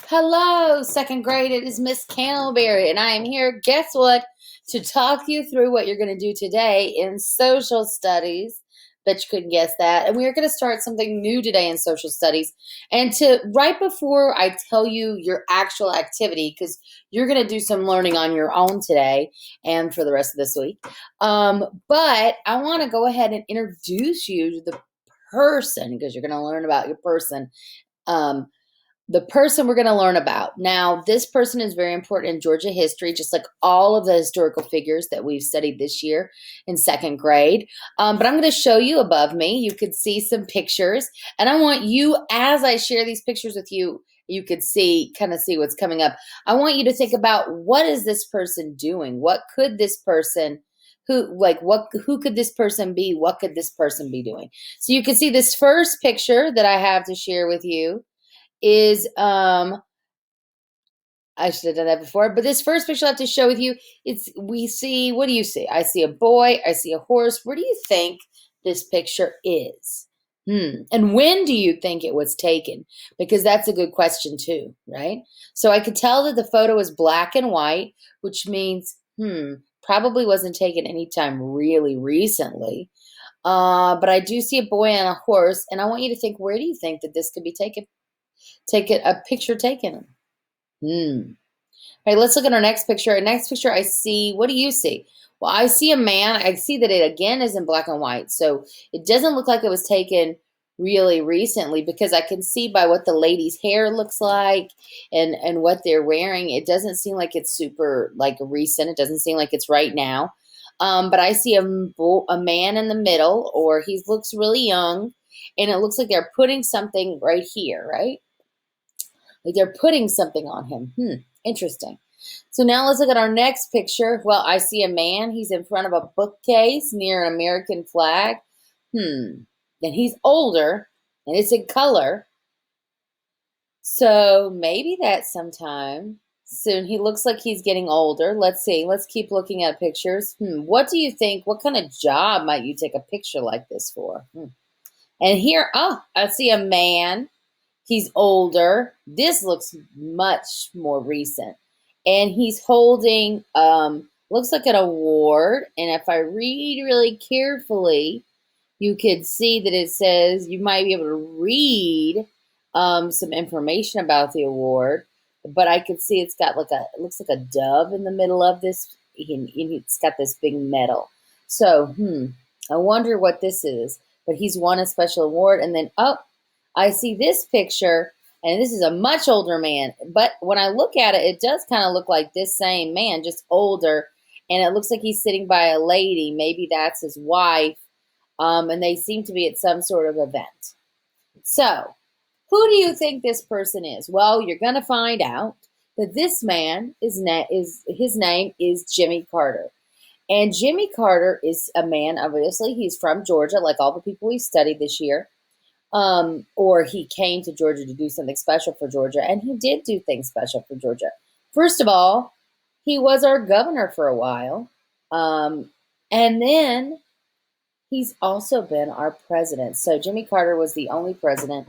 Hello, second grade. It is Miss Candleberry, and I am here. Guess what? To talk you through what you're going to do today in social studies. Bet you couldn't guess that. And we are going to start something new today in social studies. And to right before I tell you your actual activity, because you're going to do some learning on your own today and for the rest of this week. But I want to go ahead and introduce you to the person because you're going to learn about your person. Um, the person we're going to learn about. Now, this person is very important in Georgia history, just like all of the historical figures that we've studied this year in second grade. But I'm going to show you above me. You could see some pictures. And I want you, as I share these pictures with you, you could see, kind of see what's coming up. I want you to think about, what is this person doing? What could this person who could this person be? What could this person be doing? So you can see this first picture that I have to share with you is I should have done that before, but this first picture I have to show with you, it's we see, what do you see? I see a boy, I see a horse. Where do you think this picture is? And when do you think it was taken? Because that's a good question too, right? So I could tell that the photo is black and white, which means probably wasn't taken anytime really recently. But I do see a boy and a horse, and I want you to think, where do you think that this could be taken? Take it a picture taken. Hmm. All right, let's look at our next picture. Our next picture, I see, what do you see? Well, I see a man. I see that it again is in black and white. So it doesn't look like it was taken really recently, because I can see by what the lady's hair looks like and what they're wearing. It doesn't seem like it's super like recent. It doesn't seem like it's right now. But I see a man in the middle, or he looks really young, and it looks like they're putting something right here, right? Like they're putting something on him. Interesting. So now let's look at our next picture. Well, I see a man. He's in front of a bookcase near an American flag. And he's older, and it's in color. So maybe that's sometime soon. He looks like he's getting older. Let's see. Let's keep looking at pictures. What do you think? What kind of job might you take a picture like this for? And here, oh, I see a man. He's older. This looks much more recent. And he's holding, looks like an award. And if I read really carefully, you could see that it says you might be able to read some information about the award. But I could see it's got it looks like a dove in the middle of this. It's got this big medal. So, I wonder what this is. But he's won a special award. And then, oh, I see this picture, and this is a much older man. But when I look at it, it does kind of look like this same man, just older. And it looks like he's sitting by a lady. Maybe that's his wife. And they seem to be at some sort of event. So, who do you think this person is? Well, you're going to find out that this man is his name is Jimmy Carter. And Jimmy Carter is a man, obviously, he's from Georgia, like all the people we studied this year. Or he came to Georgia to do something special for Georgia, and he did do things special for Georgia. First of all, he was our governor for a while, and then he's also been our president. So Jimmy Carter was the only president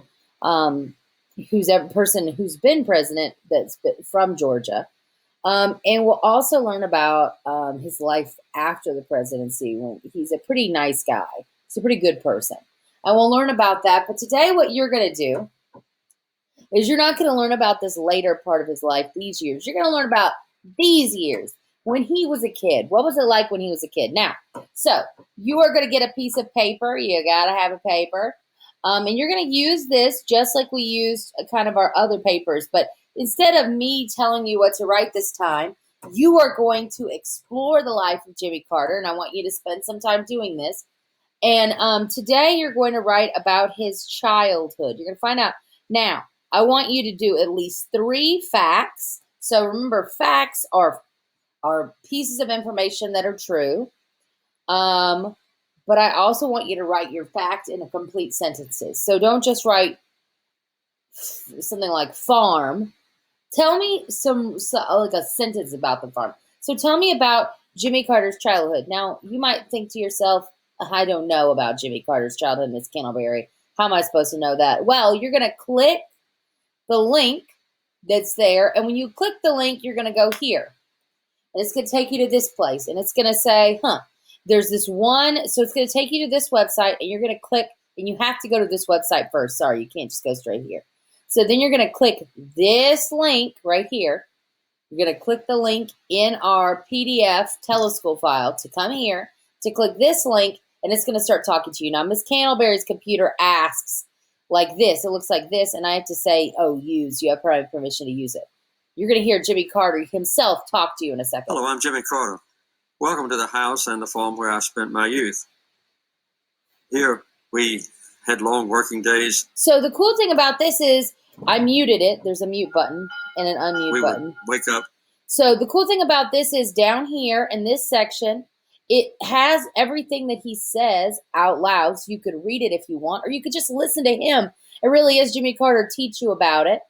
who's ever person who's been president that's been from Georgia. And we'll also learn about his life after the presidency. When he's a pretty nice guy, he's a pretty good person. And we'll learn about that. But today, what you're going to do is you're not going to learn about this later part of his life, these years. You're going to learn about these years when he was a kid. What was it like when he was a kid? Now, so you are going to get a piece of paper. You got to have a paper. And you're going to use this just like we used kind of our other papers. But instead of me telling you what to write this time, you are going to explore the life of Jimmy Carter. And I want you to spend some time doing this. And today you're going to write about his childhood. You're going to find out. Now, I want you to do at least 3 facts. So remember, facts are pieces of information that are true. But I also want you to write your fact in a complete sentences. So don't just write something like farm. Tell me like a sentence about the farm. So tell me about Jimmy Carter's childhood. Now, you might think to yourself, I don't know about Jimmy Carter's childhood, Miss Candleberry. How am I supposed to know that? Well, you're going to click the link that's there. And when you click the link, you're going to go here. And it's going to take you to this place. And it's going to say, there's this one. So it's going to take you to this website, and you're going to click, and you have to go to this website first. Sorry, you can't just go straight here. So then you're going to click this link right here. You're going to click the link in our PDF Teleschool file to come here, to click this link, and it's going to start talking to you. Now, Miss Candleberry's computer asks like this. It looks like this, and I have to say, oh, use. You have private permission to use it. You're going to hear Jimmy Carter himself talk to you in a second. Hello, I'm Jimmy Carter. Welcome to the house and the farm where I spent my youth. Here, we had long working days. So the cool thing about this is I muted it. There's a mute button and an unmute button. Would wake up. So the cool thing about this is down here in this section, it has everything that he says out loud. So you could read it if you want, or you could just listen to him. It really is Jimmy Carter teach you about it.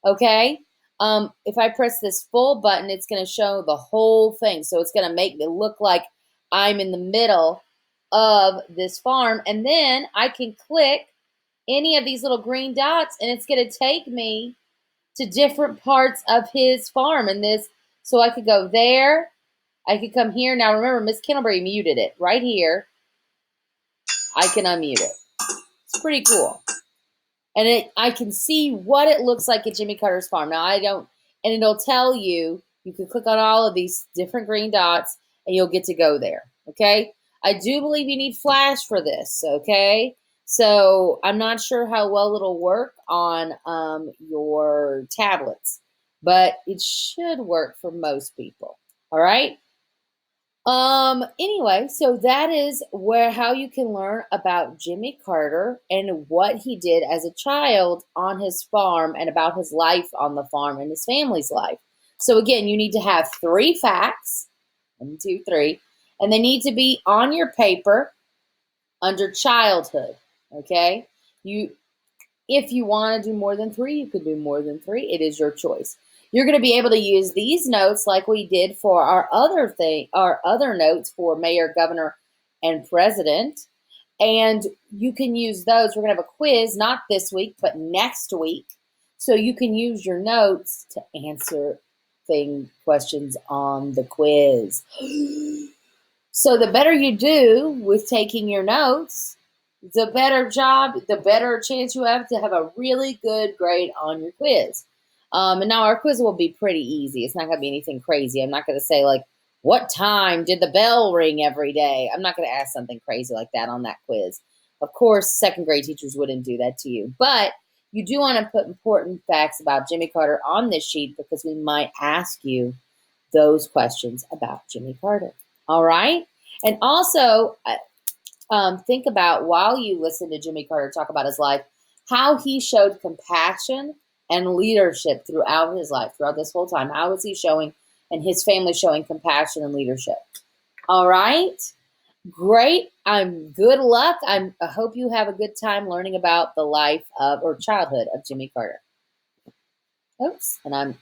Okay. If I press this full button, it's going to show the whole thing. So it's going to make it look like I'm in the middle of this farm. And then I can click any of these little green dots, and it's going to take me to different parts of his farm. And this, so I could go there. I could come here. Now remember, Miss Candleberry muted it right here. I can unmute it. It's pretty cool. And I can see what it looks like at Jimmy Carter's farm. Now and it'll tell you, you can click on all of these different green dots and you'll get to go there, okay? I do believe you need flash for this, okay? So I'm not sure how well it'll work on your tablets, but it should work for most people, all right? Anyway, so that is how you can learn about Jimmy Carter and what he did as a child on his farm and about his life on the farm and his family's life. So again, you need to have 3 facts, 1, 2, 3, and they need to be on your paper under childhood. Okay. If you want to do more than 3, you could do more than 3. It is your choice. You're going to be able to use these notes like we did for our other notes for mayor, governor, and president. And you can use those. We're going to have a quiz, not this week, but next week. So you can use your notes to answer questions on the quiz. So the better you do with taking your notes, the better chance you have to have a really good grade on your quiz. And now our quiz will be pretty easy. It's not going to be anything crazy. I'm not going to say like, what time did the bell ring every day? I'm not going to ask something crazy like that on that quiz. Of course, second grade teachers wouldn't do that to you. But you do want to put important facts about Jimmy Carter on this sheet because we might ask you those questions about Jimmy Carter. All right? And also, think about, while you listen to Jimmy Carter talk about his life, how he showed compassion and leadership throughout his life, throughout this whole time. How was he showing, and his family showing compassion and leadership? All right. Great. Good luck. I hope you have a good time learning about the life of, or childhood of, Jimmy Carter. Oops. And I'm